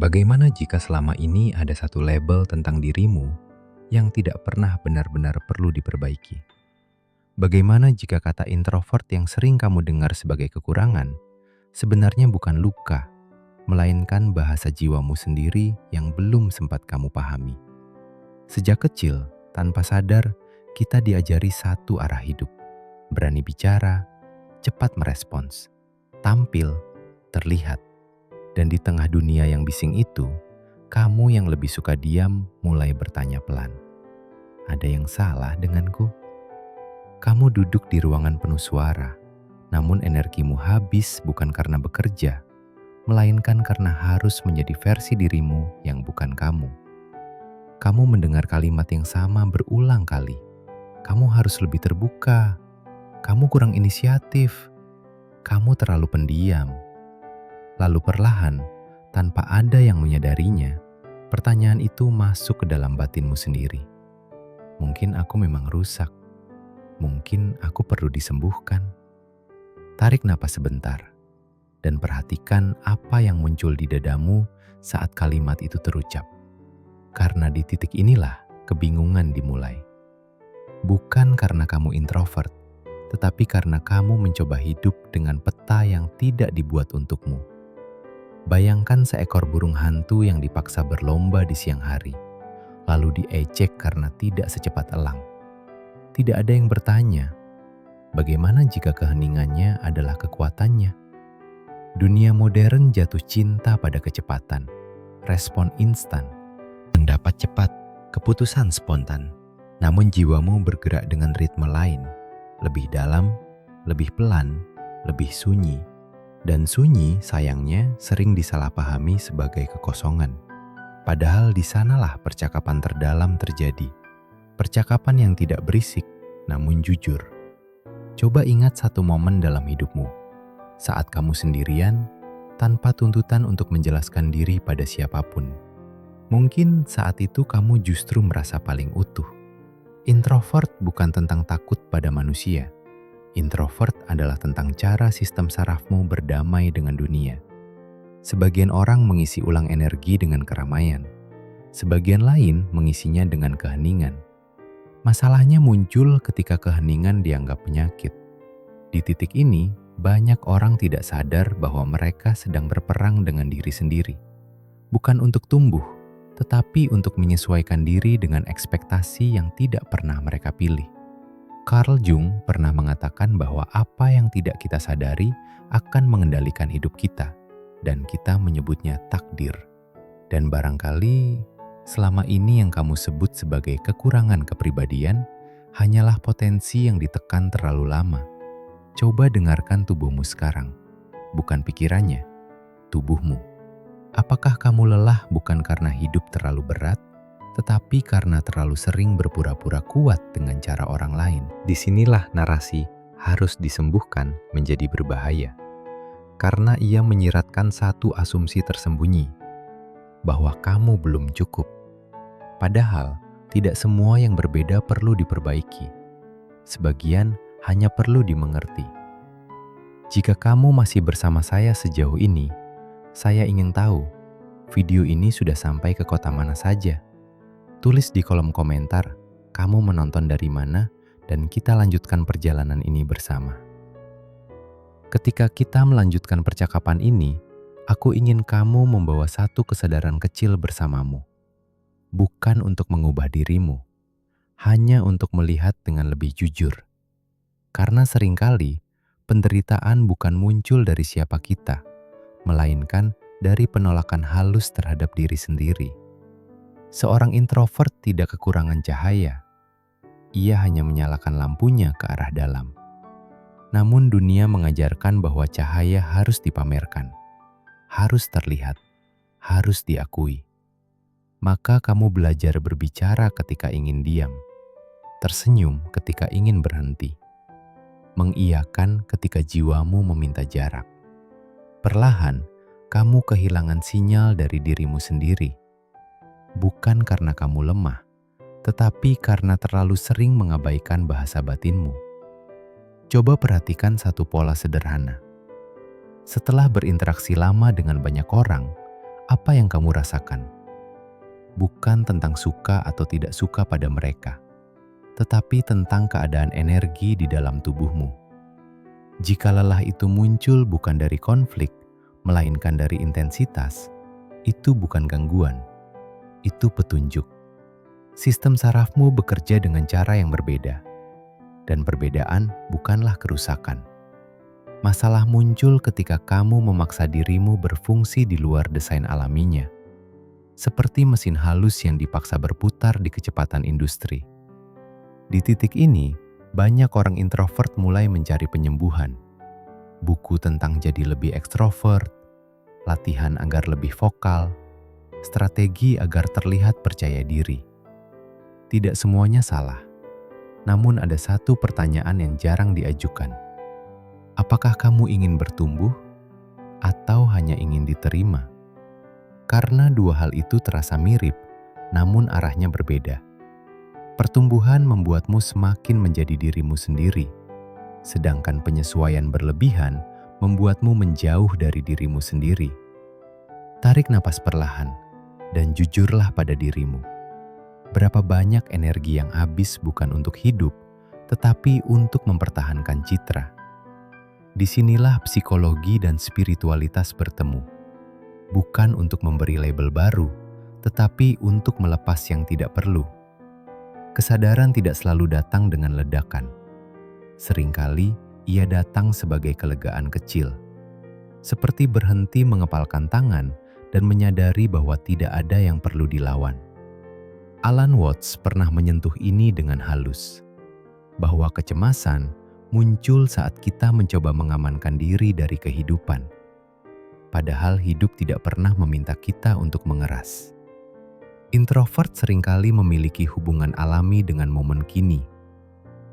Bagaimana jika selama ini ada satu label tentang dirimu yang tidak pernah benar-benar perlu diperbaiki? Bagaimana jika kata introvert yang sering kamu dengar sebagai kekurangan sebenarnya bukan luka, melainkan bahasa jiwamu sendiri yang belum sempat kamu pahami? Sejak kecil, tanpa sadar, kita diajari satu arah hidup: berani bicara, cepat merespons, tampil, terlihat. Dan di tengah dunia yang bising itu, kamu yang lebih suka diam mulai bertanya pelan, "Ada yang salah denganku?" Kamu duduk di ruangan penuh suara, namun energimu habis bukan karena bekerja, melainkan karena harus menjadi versi dirimu yang bukan kamu. Kamu mendengar kalimat yang sama berulang kali. Kamu harus lebih terbuka. Kamu kurang inisiatif. Kamu terlalu pendiam. Lalu perlahan, tanpa ada yang menyadarinya, pertanyaan itu masuk ke dalam batinmu sendiri. Mungkin aku memang rusak. Mungkin aku perlu disembuhkan. Tarik napas sebentar dan perhatikan apa yang muncul di dadamu saat kalimat itu terucap. Karena di titik inilah kebingungan dimulai. Bukan karena kamu introvert, tetapi karena kamu mencoba hidup dengan peta yang tidak dibuat untukmu. Bayangkan seekor burung hantu yang dipaksa berlomba di siang hari, lalu diejek karena tidak secepat elang. Tidak ada yang bertanya, bagaimana jika keheningannya adalah kekuatannya? Dunia modern jatuh cinta pada kecepatan, respon instan, pendapat cepat, keputusan spontan. Namun jiwamu bergerak dengan ritme lain, lebih dalam, lebih pelan, lebih sunyi. Dan sunyi, sayangnya, sering disalahpahami sebagai kekosongan. Padahal di sanalah percakapan terdalam terjadi. Percakapan yang tidak berisik, namun jujur. Coba ingat satu momen dalam hidupmu, saat kamu sendirian, tanpa tuntutan untuk menjelaskan diri pada siapapun. Mungkin saat itu kamu justru merasa paling utuh. Introvert bukan tentang takut pada manusia. Introvert adalah tentang cara sistem sarafmu berdamai dengan dunia. Sebagian orang mengisi ulang energi dengan keramaian. Sebagian lain mengisinya dengan keheningan. Masalahnya muncul ketika keheningan dianggap penyakit. Di titik ini, banyak orang tidak sadar bahwa mereka sedang berperang dengan diri sendiri. Bukan untuk tumbuh, tetapi untuk menyesuaikan diri dengan ekspektasi yang tidak pernah mereka pilih. Carl Jung pernah mengatakan bahwa apa yang tidak kita sadari akan mengendalikan hidup kita, dan kita menyebutnya takdir. Dan barangkali selama ini yang kamu sebut sebagai kekurangan kepribadian hanyalah potensi yang ditekan terlalu lama. Coba dengarkan tubuhmu sekarang, bukan pikirannya, tubuhmu. Apakah kamu lelah bukan karena hidup terlalu berat, tetapi karena terlalu sering berpura-pura kuat dengan cara orang lain? Disinilah narasi harus disembuhkan menjadi berbahaya. Karena ia menyiratkan satu asumsi tersembunyi, bahwa kamu belum cukup. Padahal, tidak semua yang berbeda perlu diperbaiki. Sebagian hanya perlu dimengerti. Jika kamu masih bersama saya sejauh ini, saya ingin tahu, video ini sudah sampai ke kota mana saja? Tulis di kolom komentar, kamu menonton dari mana, dan kita lanjutkan perjalanan ini bersama. Ketika kita melanjutkan percakapan ini, aku ingin kamu membawa satu kesadaran kecil bersamamu. Bukan untuk mengubah dirimu, hanya untuk melihat dengan lebih jujur. Karena seringkali, penderitaan bukan muncul dari siapa kita, melainkan dari penolakan halus terhadap diri sendiri. Seorang introvert tidak kekurangan cahaya. Ia hanya menyalakan lampunya ke arah dalam. Namun dunia mengajarkan bahwa cahaya harus dipamerkan, harus terlihat, harus diakui. Maka kamu belajar berbicara ketika ingin diam, tersenyum ketika ingin berhenti, mengiyakan ketika jiwamu meminta jarak. Perlahan, kamu kehilangan sinyal dari dirimu sendiri. Bukan karena kamu lemah, tetapi karena terlalu sering mengabaikan bahasa batinmu. Coba perhatikan satu pola sederhana. Setelah berinteraksi lama dengan banyak orang, Apa yang kamu rasakan? Bukan tentang suka atau tidak suka pada mereka, tetapi tentang keadaan energi di dalam tubuhmu. Jika lelah itu muncul bukan dari konflik, melainkan dari intensitas, itu bukan gangguan, itu petunjuk. Sistem sarafmu bekerja dengan cara yang berbeda, dan perbedaan bukanlah kerusakan. Masalah muncul ketika kamu memaksa dirimu berfungsi di luar desain alaminya, seperti mesin halus yang dipaksa berputar di kecepatan industri. Di titik ini, banyak orang introvert mulai mencari penyembuhan. Buku tentang jadi lebih ekstrovert, latihan agar lebih vokal, strategi agar terlihat percaya diri. Tidak semuanya salah, namun ada satu pertanyaan yang jarang diajukan. Apakah kamu ingin bertumbuh atau hanya ingin diterima? Karena dua hal itu terasa mirip, namun arahnya berbeda. Pertumbuhan membuatmu semakin menjadi dirimu sendiri, sedangkan penyesuaian berlebihan membuatmu menjauh dari dirimu sendiri. Tarik napas perlahan dan jujurlah pada dirimu. Berapa banyak energi yang habis bukan untuk hidup, tetapi untuk mempertahankan citra. Disinilah psikologi dan spiritualitas bertemu. Bukan untuk memberi label baru, tetapi untuk melepas yang tidak perlu. Kesadaran tidak selalu datang dengan ledakan. Seringkali ia datang sebagai kelegaan kecil, seperti berhenti mengepalkan tangan dan menyadari bahwa tidak ada yang perlu dilawan. Alan Watts pernah menyentuh ini dengan halus, bahwa kecemasan muncul saat kita mencoba mengamankan diri dari kehidupan, padahal hidup tidak pernah meminta kita untuk mengeras. Introvert seringkali memiliki hubungan alami dengan momen kini,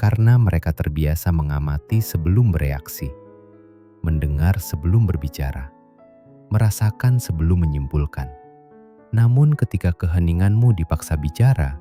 karena mereka terbiasa mengamati sebelum bereaksi, mendengar sebelum berbicara, merasakan sebelum menyimpulkan. Namun ketika keheninganmu dipaksa bicara,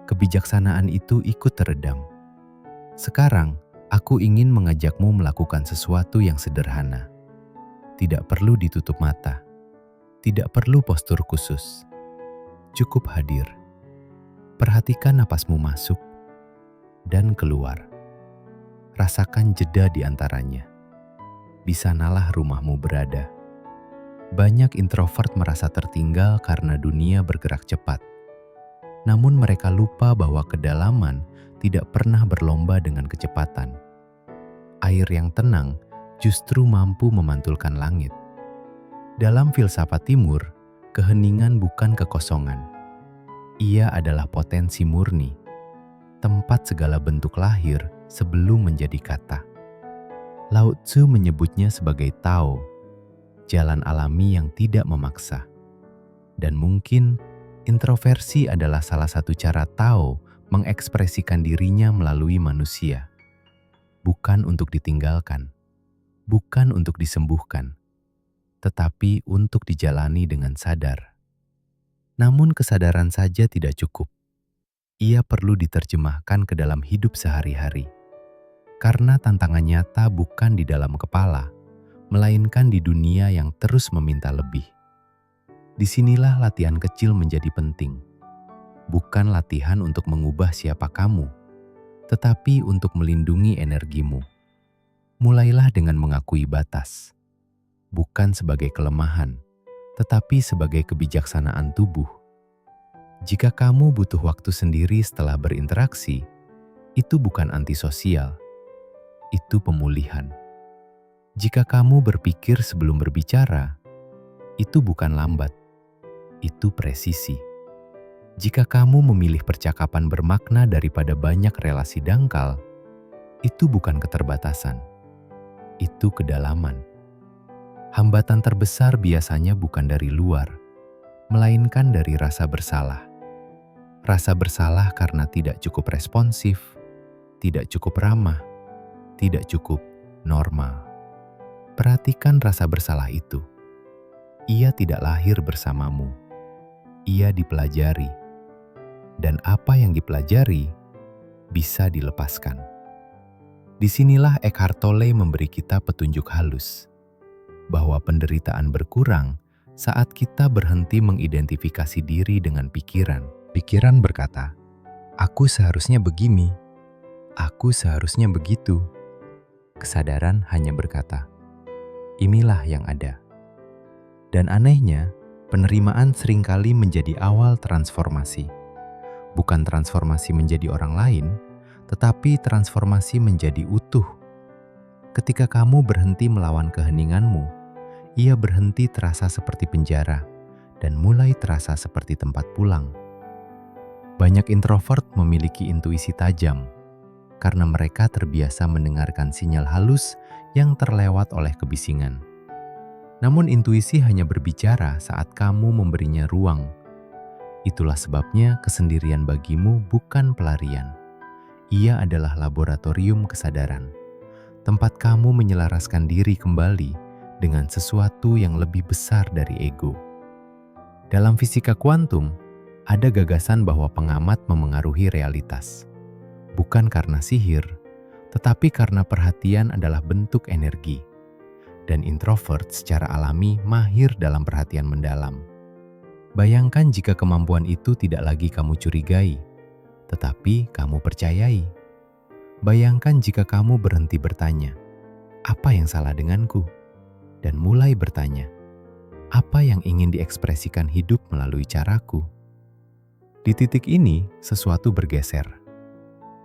kebijaksanaan itu ikut teredam. Sekarang, aku ingin mengajakmu melakukan sesuatu yang sederhana. Tidak perlu ditutup mata, tidak perlu postur khusus. Cukup hadir. Perhatikan napasmu masuk dan keluar. Rasakan jeda di antaranya. Di sanalah rumahmu berada. Banyak introvert merasa tertinggal karena dunia bergerak cepat. Namun mereka lupa bahwa kedalaman tidak pernah berlomba dengan kecepatan. Air yang tenang justru mampu memantulkan langit. Dalam filsafat Timur, keheningan bukan kekosongan. Ia adalah potensi murni, tempat segala bentuk lahir sebelum menjadi kata. Lao Tzu menyebutnya sebagai Tao, jalan alami yang tidak memaksa. Dan mungkin introversi adalah salah satu cara Tao mengekspresikan dirinya melalui manusia. Bukan untuk ditinggalkan, bukan untuk disembuhkan, tetapi untuk dijalani dengan sadar. Namun kesadaran saja tidak cukup. Ia perlu diterjemahkan ke dalam hidup sehari-hari. Karena tantangan nyata bukan di dalam kepala, melainkan di dunia yang terus meminta lebih. Disinilah latihan kecil menjadi penting. Bukan latihan untuk mengubah siapa kamu, tetapi untuk melindungi energimu. Mulailah dengan mengakui batas. Bukan sebagai kelemahan, tetapi sebagai kebijaksanaan tubuh. Jika kamu butuh waktu sendiri setelah berinteraksi, itu bukan antisosial, itu pemulihan. Jika kamu berpikir sebelum berbicara, itu bukan lambat, itu presisi. Jika kamu memilih percakapan bermakna daripada banyak relasi dangkal, itu bukan keterbatasan, itu kedalaman. Hambatan terbesar biasanya bukan dari luar, melainkan dari rasa bersalah. Rasa bersalah karena tidak cukup responsif, tidak cukup ramah, tidak cukup normal. Perhatikan rasa bersalah itu. Ia tidak lahir bersamamu. Ia dipelajari. Dan apa yang dipelajari bisa dilepaskan. Disinilah Eckhart Tolle memberi kita petunjuk halus, bahwa penderitaan berkurang Saat kita berhenti mengidentifikasi diri dengan pikiran, pikiran berkata, "Aku seharusnya begini, aku seharusnya begitu." Kesadaran hanya berkata, "Inilah yang ada." Dan anehnya, penerimaan seringkali menjadi awal transformasi. Bukan transformasi menjadi orang lain, tetapi transformasi menjadi utuh. Ketika kamu berhenti melawan keheninganmu, ia berhenti terasa seperti penjara dan mulai terasa seperti tempat pulang. Banyak introvert memiliki intuisi tajam karena mereka terbiasa mendengarkan sinyal halus yang terlewat oleh kebisingan. Namun intuisi hanya berbicara saat kamu memberinya ruang. Itulah sebabnya kesendirian bagimu bukan pelarian. Ia adalah laboratorium kesadaran, tempat kamu menyelaraskan diri kembali dengan sesuatu yang lebih besar dari ego. Dalam fisika kuantum, ada gagasan bahwa pengamat memengaruhi realitas. Bukan karena sihir, tetapi karena perhatian adalah bentuk energi. Dan introvert secara alami mahir dalam perhatian mendalam. Bayangkan jika kemampuan itu tidak lagi kamu curigai, tetapi kamu percayai. Bayangkan jika kamu berhenti bertanya, "Apa yang salah denganku?" dan mulai bertanya, "Apa yang ingin diekspresikan hidup melalui caraku?" Di titik ini, sesuatu bergeser.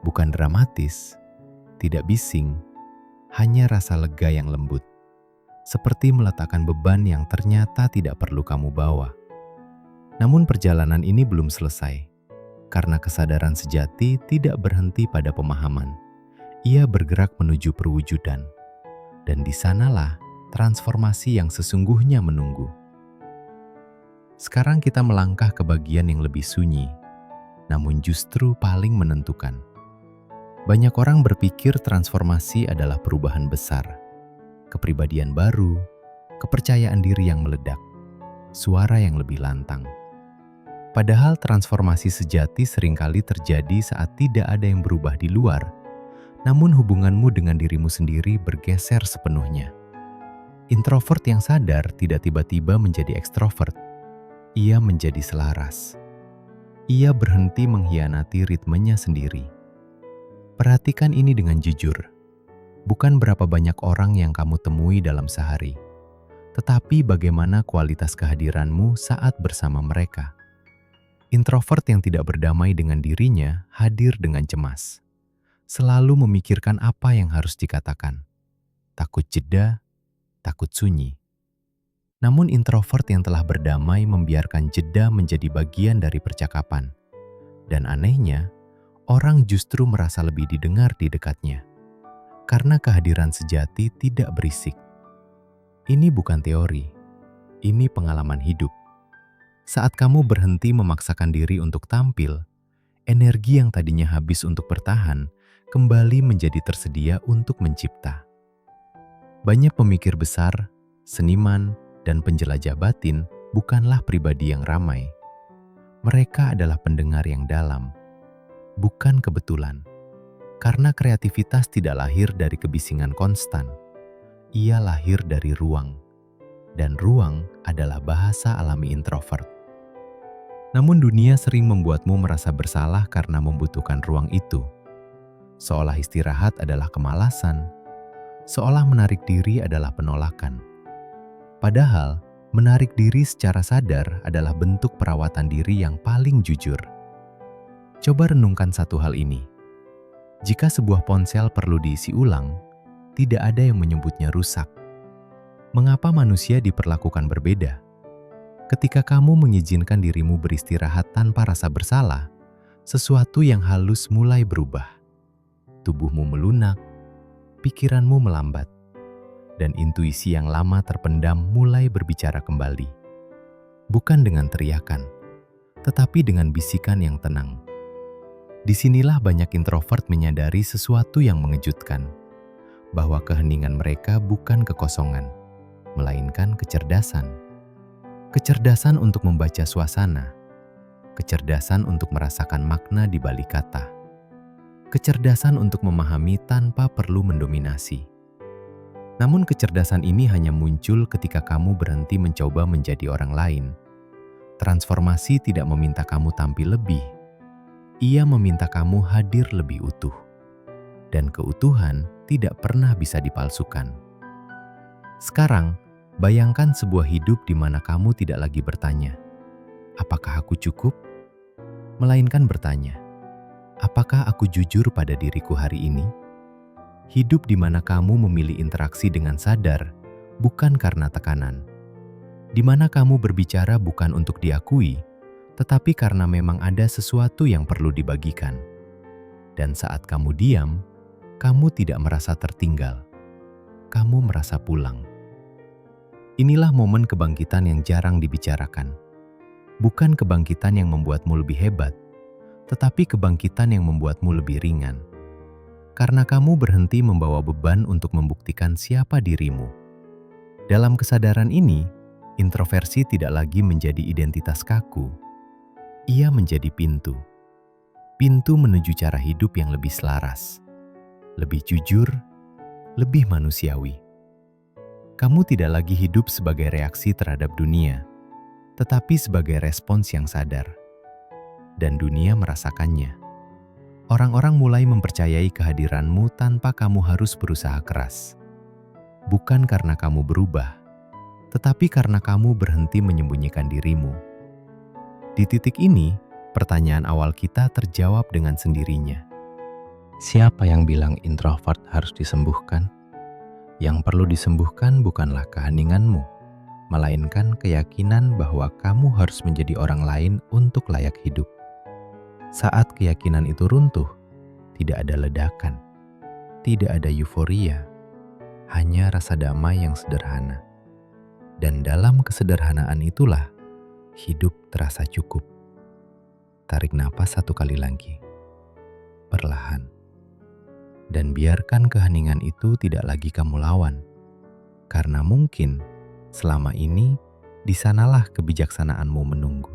Bukan dramatis, tidak bising, hanya rasa lega yang lembut. Seperti meletakkan beban yang ternyata tidak perlu kamu bawa. Namun perjalanan ini belum selesai, karena kesadaran sejati tidak berhenti pada pemahaman. Ia bergerak menuju perwujudan. Dan di sanalah transformasi yang sesungguhnya menunggu. Sekarang kita melangkah ke bagian yang lebih sunyi, namun justru paling menentukan. Banyak orang berpikir transformasi adalah perubahan besar, kepribadian baru, kepercayaan diri yang meledak, suara yang lebih lantang. Padahal transformasi sejati seringkali terjadi saat tidak ada yang berubah di luar, namun hubunganmu dengan dirimu sendiri bergeser sepenuhnya. Introvert yang sadar tidak tiba-tiba menjadi ekstrovert. Ia menjadi selaras. Ia berhenti mengkhianati ritmenya sendiri. Perhatikan ini dengan jujur. Bukan berapa banyak orang yang kamu temui dalam sehari, tetapi bagaimana kualitas kehadiranmu saat bersama mereka. Introvert yang tidak berdamai dengan dirinya hadir dengan cemas. Selalu memikirkan apa yang harus dikatakan. Takut jeda, takut sunyi. Namun introvert yang telah berdamai membiarkan jeda menjadi bagian dari percakapan. Dan anehnya, orang justru merasa lebih didengar di dekatnya. Karena kehadiran sejati tidak berisik. Ini bukan teori, ini pengalaman hidup. Saat kamu berhenti memaksakan diri untuk tampil, energi yang tadinya habis untuk bertahan, kembali menjadi tersedia untuk mencipta. Banyak pemikir besar, seniman, dan penjelajah batin bukanlah pribadi yang ramai. Mereka adalah pendengar yang dalam, bukan kebetulan. Karena kreativitas tidak lahir dari kebisingan konstan, ia lahir dari ruang. Dan ruang adalah bahasa alami introvert. Namun dunia sering membuatmu merasa bersalah karena membutuhkan ruang itu. Seolah istirahat adalah kemalasan, seolah menarik diri adalah penolakan. Padahal, menarik diri secara sadar adalah bentuk perawatan diri yang paling jujur. Coba renungkan satu hal ini. Jika sebuah ponsel perlu diisi ulang, tidak ada yang menyebutnya rusak. Mengapa manusia diperlakukan berbeda? Ketika kamu mengizinkan dirimu beristirahat tanpa rasa bersalah, sesuatu yang halus mulai berubah. Tubuhmu melunak, pikiranmu melambat, dan intuisi yang lama terpendam mulai berbicara kembali. Bukan dengan teriakan, tetapi dengan bisikan yang tenang. Disinilah banyak introvert menyadari sesuatu yang mengejutkan, bahwa keheningan mereka bukan kekosongan, melainkan kecerdasan. Kecerdasan untuk membaca suasana, kecerdasan untuk merasakan makna di balik kata, kecerdasan untuk memahami tanpa perlu mendominasi. Namun kecerdasan ini hanya muncul ketika kamu berhenti mencoba menjadi orang lain. Transformasi tidak meminta kamu tampil lebih. Ia meminta kamu hadir lebih utuh. Dan keutuhan tidak pernah bisa dipalsukan. Sekarang, bayangkan sebuah hidup di mana kamu tidak lagi bertanya, "Apakah aku cukup?" Melainkan bertanya, "Apakah aku jujur pada diriku hari ini?" Hidup di mana kamu memilih interaksi dengan sadar, bukan karena tekanan. Di mana kamu berbicara bukan untuk diakui, tetapi karena memang ada sesuatu yang perlu dibagikan. Dan saat kamu diam, kamu tidak merasa tertinggal. Kamu merasa pulang. Inilah momen kebangkitan yang jarang dibicarakan. Bukan kebangkitan yang membuatmu lebih hebat, tetapi kebangkitan yang membuatmu lebih ringan. Karena kamu berhenti membawa beban untuk membuktikan siapa dirimu. Dalam kesadaran ini, introversi tidak lagi menjadi identitas kaku. Ia menjadi pintu. Pintu menuju cara hidup yang lebih selaras, lebih jujur, lebih manusiawi. Kamu tidak lagi hidup sebagai reaksi terhadap dunia, tetapi sebagai respons yang sadar. Dan dunia merasakannya. Orang-orang mulai mempercayai kehadiranmu tanpa kamu harus berusaha keras. Bukan karena kamu berubah, tetapi karena kamu berhenti menyembunyikan dirimu. Di titik ini, pertanyaan awal kita terjawab dengan sendirinya. Siapa yang bilang introvert harus disembuhkan? Yang perlu disembuhkan bukanlah keheninganmu, melainkan keyakinan bahwa kamu harus menjadi orang lain untuk layak hidup. Saat keyakinan itu runtuh, tidak ada ledakan, tidak ada euforia, hanya rasa damai yang sederhana. Dan dalam kesederhanaan itulah, hidup terasa cukup. Tarik napas 1 kali lagi, perlahan. Dan biarkan keheningan itu tidak lagi kamu lawan. Karena mungkin selama ini, di sanalah kebijaksanaanmu menunggu.